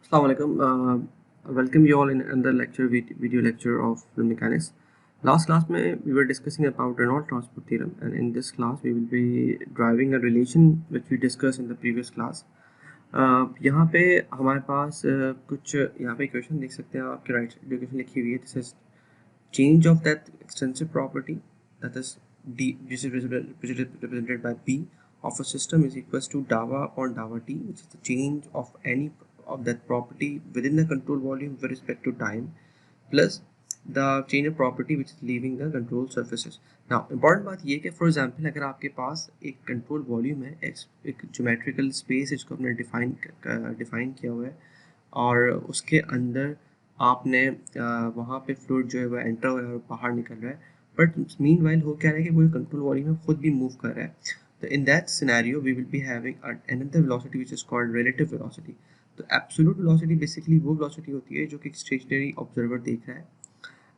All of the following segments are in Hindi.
Assalamu alaikum. Welcome you all in another lecture, video lecture of fluid mechanics. Last class में we were discussing about Reynolds transport theorem, and in this class we will be driving a relation which we discussed in the previous class. यहाँ पे हमारे पास कुछ यहाँ पे इक्वेशन देख सकते हैं आपके राइट साइड इक्वेशन लिखी हुई है. This is change of that extensive property, that is d, which is represented by b of a system, is equals to dava upon dava t, which is the change of any of that property within the control volume with respect to time, plus the change of property which is leaving the control surfaces. Now important बात ये कि for example अगर आपके पास एक control volume है, एक geometrical space है जिसको हमने define किया हुआ है, और उसके अंदर आपने वहाँ पे फ्लूइड जो है वो एंटर हो रहा है और बाहर निकल रहा है, बट मीनवाइल हो क्या रहा है कि वो कंट्रोल वॉल्यूम में खुद भी मूव कर रहा है. तो in that scenario we will be having another velocity which is called relative velocity. तो एब्सोल्यूट वेलोसिटी बेसिकली वो वेलोसिटी होती है जो कि स्टेशनरी ऑब्जर्वर देख रहा है.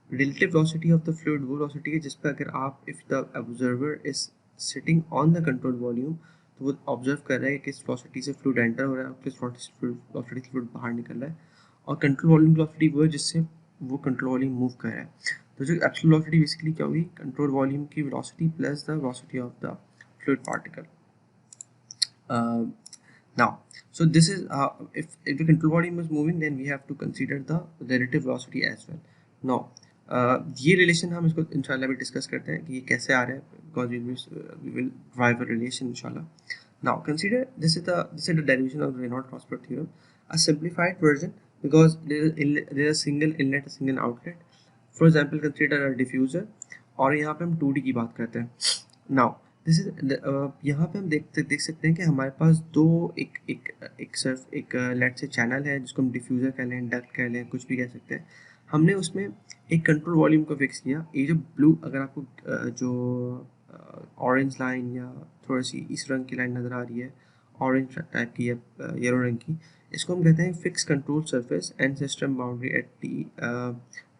Relative velocity of the fluid वो वेलोसिटी है जिस पर अगर आप, if the observer is sitting on the control volume, तो वो ऑब्जर्व कर रहा है कि किस वेलोसिटी से फ्लूइड एंटर हो रहा है और किस वेलोसिटी से फ्लूइड बाहर निकल रहा है, और कंट्रोल वॉल्यूम वेलोसिटी वो है जिससे वो कंट्रोल वॉल्यूम मूव कर रहा है. तो जो एब्सोल्यूट वेलोसिटी बेसिकली क्या होगी, कंट्रोल वॉल्यूम की velocity plus the velocity of the fluid particle. Now, so this is if the control volume is moving, then we have to consider the relative velocity as well. Now, ये रिलेशन हम इसको इंशाल्लाह भी डिस्कस करते हैं कि ये कैसे आ रहा है, because we will drive a relation inshallah. Now consider this is the derivation of the Reynolds transport theorem, a simplified version, because there is a single inlet, a single outlet. For example, consider a diffuser, और यहाँ पे हम 2D की बात करते हैं. Now दिस इज यहाँ पे हम देख सकते हैं कि हमारे पास दो एक लेट से चैनल है जिसको हम डिफ्यूज़र कह लें, डक्ट कह लें, कुछ भी कह सकते हैं. हमने उसमें एक कंट्रोल वॉल्यूम को फिक्स किया. ये जो ब्लू, अगर आपको जो ऑरेंज लाइन या थोड़ी सी इस रंग की लाइन नज़र आ रही है, ऑरेंज टाइप की या येलो रंग की, इसको हम कहते हैं fix control surface and system boundary at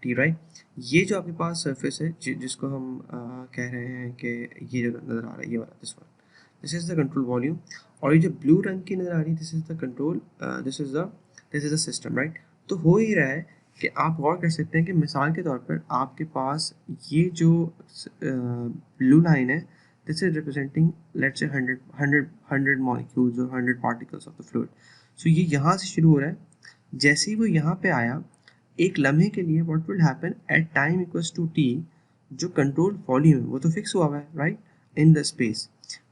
T right. ये जो आपके पास सरफेस है जिसको हम कह रहे हैं कि ये जो नज़र आ रहा है, ये वाला, this is the control volume. और ये जो ब्लू रंग की नज़र आ रही है, this is the control, this is the system right. तो हो ही रहा है कि आप गौर कर सकते हैं कि मिसाल के तौर पर आपके पास ये जो ब्लू लाइन है, this is representing let's say 100 molecules और 100 पार्टिकल्स ऑफ द फ्लूइड. सो ये यहाँ से शुरू हो रहा है. जैसे ही वो यहाँ पे आया, एक लम्हे के लिए what will happen at time equals to T, जो कंट्रोल वॉल्यूम है वो तो फिक्स हुआ हुआ है right in the space,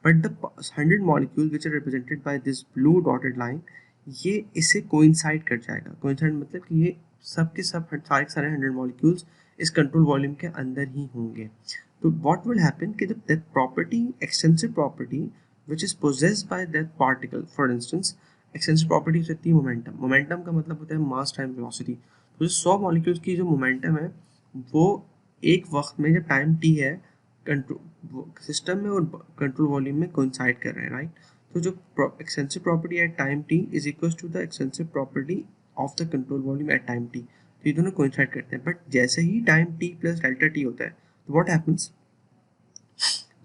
but the 100 molecule which are represented by this blue dotted line, ये इससे कोइंसाइड कर जाएगा. कोइंसाइड मतलब कि ये सब के सब सारे 100 मॉलिक्यूल्स इस कंट्रोल वॉल्यूम के अंदर ही होंगे. तो व्हाट विल हैपन कि that property, extensive property which is possessed by that particle, for instance extensive property होती है मोमेंटम. मोमेंटम का मतलब होता है मास टाइम वेलोसिटी. तो 100 मॉलिक्यूल्स की जो मोमेंटम है वो एक वक्त में, जब टाइम टी है, कंट्रोल सिस्टम में और कंट्रोल वॉल्यूम में कोइंसाइड कर रहे हैं राइट. तो जो extensive property at time T is equal to the extensive property of the control volume at time T. तो ये दोनों कोइंसाइड करते हैं. बट जैसे ही time T plus delta T होता है, तो व्हाट हैपन्स,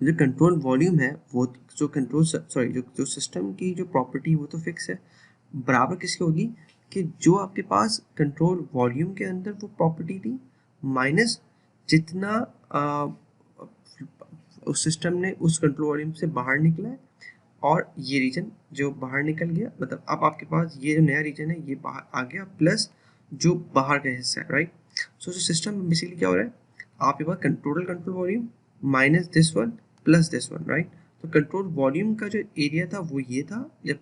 जो कंट्रोल वॉल्यूम है वो, जो कंट्रोल सॉरी जो सिस्टम की जो प्रॉपर्टी वो तो फिक्स है, बराबर किसकी होगी कि जो आपके पास कंट्रोल वॉल्यूम के अंदर वो प्रॉपर्टी थी माइनस जितना उस सिस्टम ने उस कंट्रोल वॉल्यूम से बाहर निकला है, और ये रीजन जो बाहर निकल गया, मतलब अब आपके पास ये जो नया रीजन है ये बाहर आ गया, प्लस जो बाहर का हिस्सा है राइट. सो जो सिस्टम बेसिकली क्या हो रहा है, आपके पास total control volume minus this one plus this one right. तो कंट्रोल वॉल्यूम का जो एरिया था वो ये था जब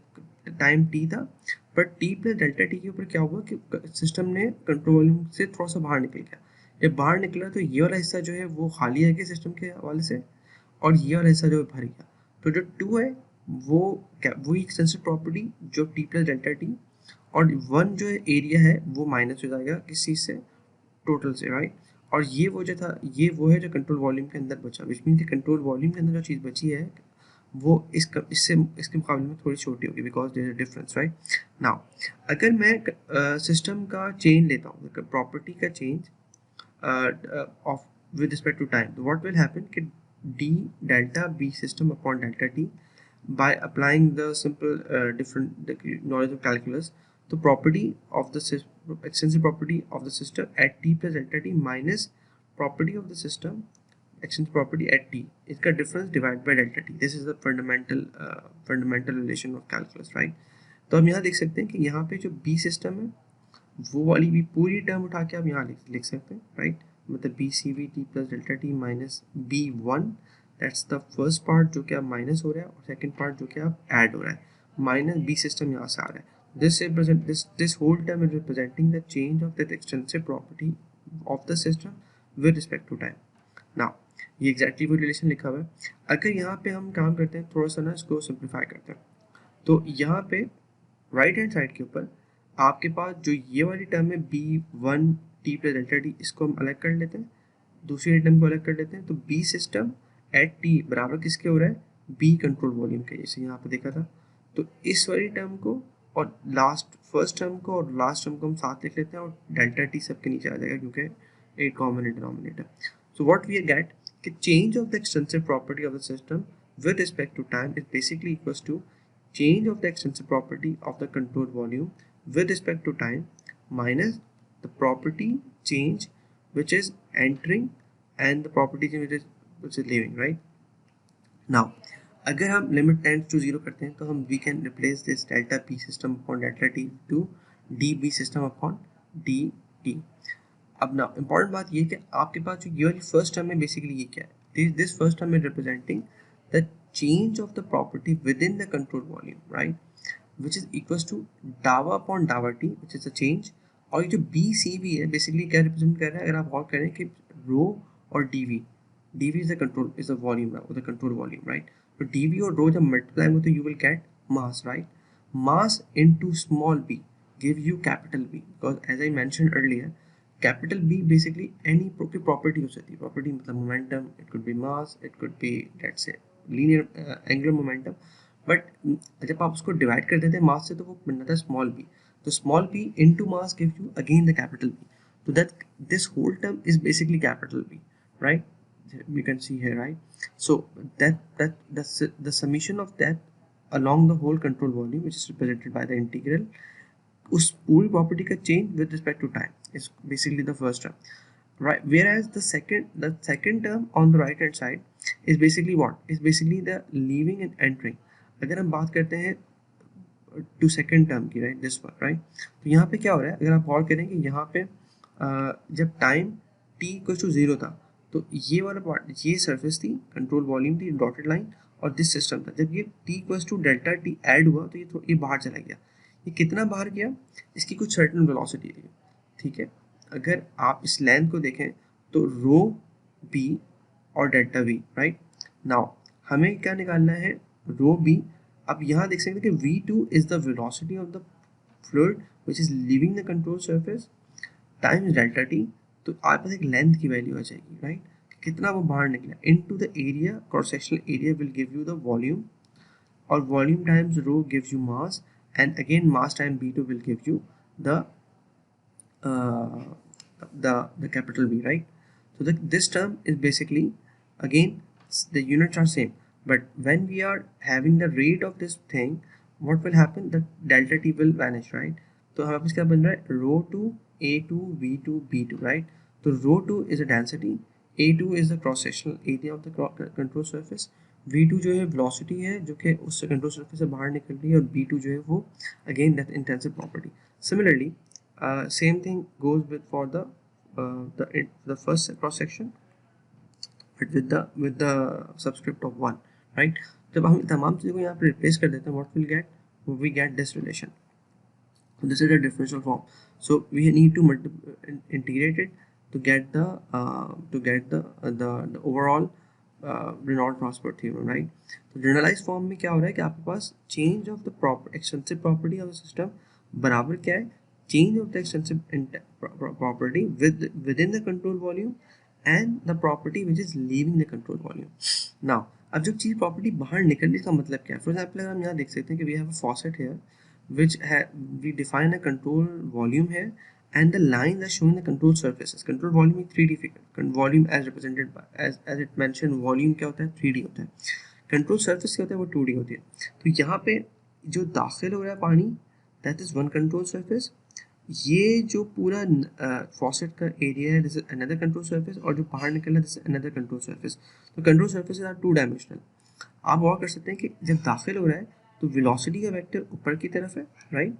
टाइम टी था, but T plus delta T के ऊपर क्या हुआ कि सिस्टम ने कंट्रोल वॉल्यूम से थोड़ा सा बाहर निकल गया. जब बाहर निकला तो ये वाला हिस्सा जो है वो खाली है सिस्टम के हवाले से, और ये वाला हिस्सा जो भर गया. तो जो टू है वो क्या, वही एक्सटेंसिव प्रॉपर्टी जो टी प्लस डेल्टा टी, और वन जो है एरिया है वो माइनस हो जाएगा किस चीज़ से, टोटल से राइट. और ये वो जो था, ये वो है जो कंट्रोल वॉल्यूम के अंदर बचा, विच मीन कंट्रोल वॉल्यूम के अंदर जो चीज़ बची है वो इसके मुकाबले में थोड़ी छोटी होगी, because there is a difference right. Now अगर मैं सिस्टम का चेंज लेता हूँ, प्रॉपर्टी का change of with respect to time, so what will happen कि d delta b system upon delta t, by applying the simple different knowledge of calculus, तो property of the extensive property of the system at T plus delta T minus property of the system extensive property at T, इसका difference divide by delta T. This is the fundamental relation of calculus, right. तो हम यहाँ देख सकते हैं कि यहाँ पे जो बी सिस्टम है वो वाली भी पूरी टर्म उठा के आप यहाँ लिख सकते हैं, राइट। मतलब B C V T plus delta T minus B one, that's the first part जो कि आप माइनस हो रहा है, और सेकंड पार्ट जो कि आप ऐड हो रहा है, माइनस बी सिस्टम यहाँ से आ रहा है। This whole term is representing the change of that extensive property of the system with respect to time. Now ये exactly वो रिलेशन लिखा हुआ है। अगर यहाँ पे हम काम करते हैं, थोड़ा सा ना इसको सिंप्लीफाई करते हैं, तो यहाँ पे राइट हैंड साइड के ऊपर आपके पास जो ये वाली टर्म है B one T plus delta T, इसको हम अलग कर लेते हैं, दूसरी टर्म को अलग कर लेते हैं। तो बी सिस्टम एट टी बराबर किसके हो रहा है, बी कंट्रोल वॉल्यूम के, जैसे यहाँ पे देखा था। तो इस वाली टर्म को और फर्स्ट टर्म को और लास्ट टर्म को हम साथ लिख लेते हैं, और डेल्टा टी सबके नीचे आ जाएगा क्योंकि एक common denominator. So what we get कि change of the extensive property of the system with respect to time is basically equals to change of the extensive property of the control volume with respect to time minus the property change which is entering and the property change which is leaving, right? Now अगर हम लिमिट टेंड्स टू जीरो करते हैं तो हम we can replace this delta P system upon delta T to D B system upon D T. अब ना इम्पॉर्टेंट बात ये कि आपके पास जो ये वाली फर्स्ट टर्म है बेसिकली ये क्या है, this first term is representing the change of the property within the control volume, right, which is equals to डावा अपॉन डावा T which is the change. और ये जो बी सी बी है बेसिकली क्या रिप्रेजेंट कर रहा है, अगर आप गौर करें कि रो और d V is the control is the volume, the control volume, right. तो डी वी और रो जब मल्टीप्लाई हो तो you will get mass, right. Mass into small b give you capital B, because as I mentioned earlier, capital B basically any property हो सकती है। property मतलब momentum, it could be mass, it could be let's say linear angular momentum, but जब आप उसको divide कर देते हैं mass से तो वो बनता है small b, तो small b into mass gives you again the capital B, so that this whole term is basically capital B, right? We can see here, right? So the summation of that along the whole control volume, which is represented by the integral, उस पूरी प्रॉपर्टी का change with respect to time is basically the first term, right, whereas the second term on the right hand side is basically what is basically the leaving and entering। अगर हम बात करते हैं टू सेकेंड टर्म की, राइट, दिस वन, राइट, तो यहाँ पे क्या हो रहा है, अगर आप गौर करें कि यहाँ पे जब time t equal to zero था तो ये वाला पार्ट, ये सरफेस थी, कंट्रोल वॉल्यूम थी, डॉटेड लाइन, और दिस सिस्टम था। जब ये t equal to delta t add हुआ तो ये बाहर चला गया। ये कितना बाहर गया, इसकी कुछ सर्टेन वेलोसिटी थी, ठीक है। अगर आप इस लेंथ को देखें तो रो बी और डेल्टा वी, राइट। नाउ हमें क्या निकालना है, रो बी। अब यहाँ देख सकते हैं कि v2 is the velocity of the fluid which is leaving the control surface times delta T, तो आपके पास एक लेंथ की वैल्यू आ जाएगी, राइट, कितना वो बाहर निकला into the area, cross sectional area will give you the volume, और volume times rho gives you mass, and again mass time b2 will give you the capital B, right? So this term is basically again the units are same, but when we are having the rate of this thing, what will happen, the delta t will vanish, right? तो हमारे पास क्या बन रहा है, रो to a2 v2 b2, right? तो रो to is a density, a2 is the cross sectional area of the control surface, v2 जो है वेलोसिटी है जो कि उससे कंट्रोल सरफेस से बाहर निकल रही है, और b2 जो है वो again that intensive property. Similarly same thing goes with for the first cross section but with the subscript of 1, right. जब हम तमाम चीज़ों को यहाँ पे रिप्लेस कर देते हैं, what will get, we get this relation, this is a differential form, so we need to integrate it to get the overall Reynolds Prosper theorem, right? तो जनरलाइज फॉर्म में क्या हो रहा है कि आपके पास change of the extensive property of the system बराबर क्या है, change of the extensive property within the control volume and the property which is leaving the control volume. Now अब जो चीज़ प्रॉपर्टी बाहर निकलने का मतलब क्या है, फॉर एग्जाम्पल अगर हम यहाँ देख सकते हैं कि we have a faucet here which we define a control volume here, and the lines are showing the control surfaces। control volume is 3D figure, volume as represented by as it mentioned, volume क्या होता है, 3D होता है, control surface क्या होता है, वो 2D होती है। तो यहाँ पे जो दाखिल हो रहा है पानी that is one control surface. ये जो पूरा फॉसेट का एरिया है this is another control surface, और जो बाहर निकल रहा है this is another control surface. तो control surfaces are two dimensional. आप और कर सकते हैं कि जब दाखिल हो रहा है तो वेलोसिटी का वेक्टर ऊपर की तरफ है, राइट,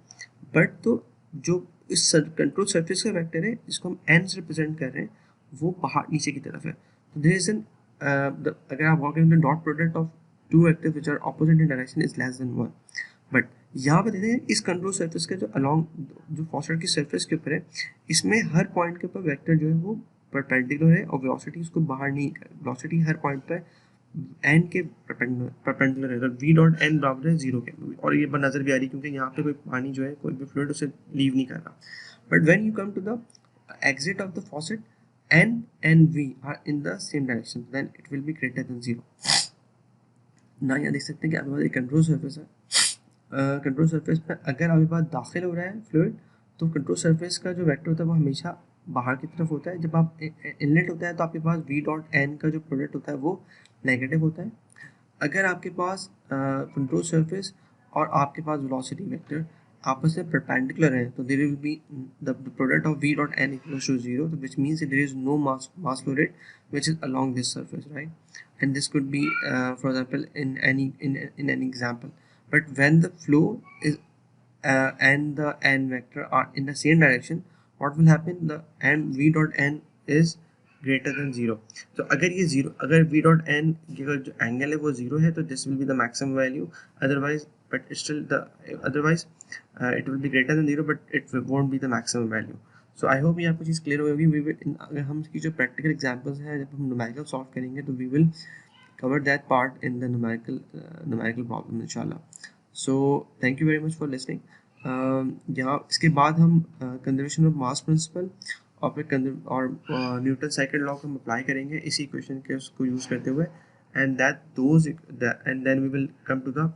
बट तो जो इस कंट्रोल सरफेस का वेक्टर है जिसको हम एन से रिप्रेजेंट कर रहे हैं वो बाहर नीचे की तरफ है। तो देयर इज एन अगर आप work in the dot product of two vectors which are opposite in direction is less than 1, but यहाँ पे देखें इस कंट्रोल सरफेस के जो अलोंग जो फॉस्फेट की सरफेस के ऊपर है इसमें हर पॉइंट के ऊपर वेक्टर जो है वो परपेंडिकुलर है और वेलोसिटी उसको बाहर नहीं, वेलोसिटी हर पॉइंट पर एन के परपेंडिकुलर है। अगर वी डॉट एन बराबर है जीरो के, और ये नजर भी आ रही है क्योंकि यहाँ पे कोई पानी जो है कोई भी फ्लूइड उसे लीव नहीं कर रहा। But when you come to the exit of the faucet, n and v are in the same direction, then it will be greater than zero. ना यहाँ देख सकते हैं कि आपके पास एक कंट्रोल सरफेस है। कंट्रोल सरफेस पे अगर आपके पास दाखिल हो रहा है फ्लूइड तो कंट्रोल सरफेस का जो वेक्टर होता है वो हमेशा बाहर की तरफ होता है। जब आप इनलेट होता है तो आपके पास v डॉट एन का जो प्रोडक्ट होता है वो नेगेटिव होता है। अगर आपके पास कंट्रोल सरफेस और आपके पास वेलोसिटी वेक्टर आपस में परपेंडिकुलर है तो there will be the product of v dot n equals to 0, which means there is no mass flow rate which is along this surface, right, and this could be for example in any example. But when the flow is and the n vector are in the same direction, what will happen, the n v dot n is greater than 0. तो अगर ये जीरो, अगर v dot n का जो एंगल है वो जीरो है तो this will be the maximum value, otherwise but still the otherwise it will be greater than 0 but it won't be the maximum value. So I hope ये आपको चीज़ क्लियर होगी। वी विल अगर हम इसकी जो प्रैक्टिकल एग्जांपल्स हैं जब हम न्यूमेरिकल सॉल्व करेंगे तो we will cover that part in the numerical problem inshallah. So thank you very much for listening. यहाँ इसके बाद हम कंजर्वेशन ऑफ मास प्रिंसिपल और फिर और न्यूटन सेकंड लॉ को हम अप्लाई करेंगे इसी इक्वेशन के उसको यूज़ करते हुए, and that those and then we will come to the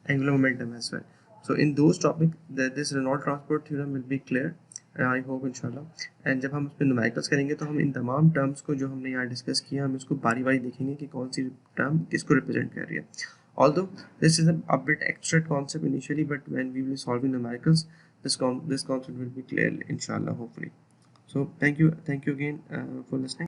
angular momentum as well. So in those topic this Reynolds transport theorem will be clear, I hope इंशाल्लाह। एंड जब हम उसमें नुमेरिकल्स करेंगे तो हम इन तमाम टर्म्स को जो हमने यहाँ डिस्कस किया हम इसको बारी बारी देखेंगे कि कौन सी टर्म किसको रिप्रेजेंट कर रही है। Although this is a bit abstract concept initially, but when we will solve in numericals this concept will be clear inshallah hopefully. So thank you again for listening.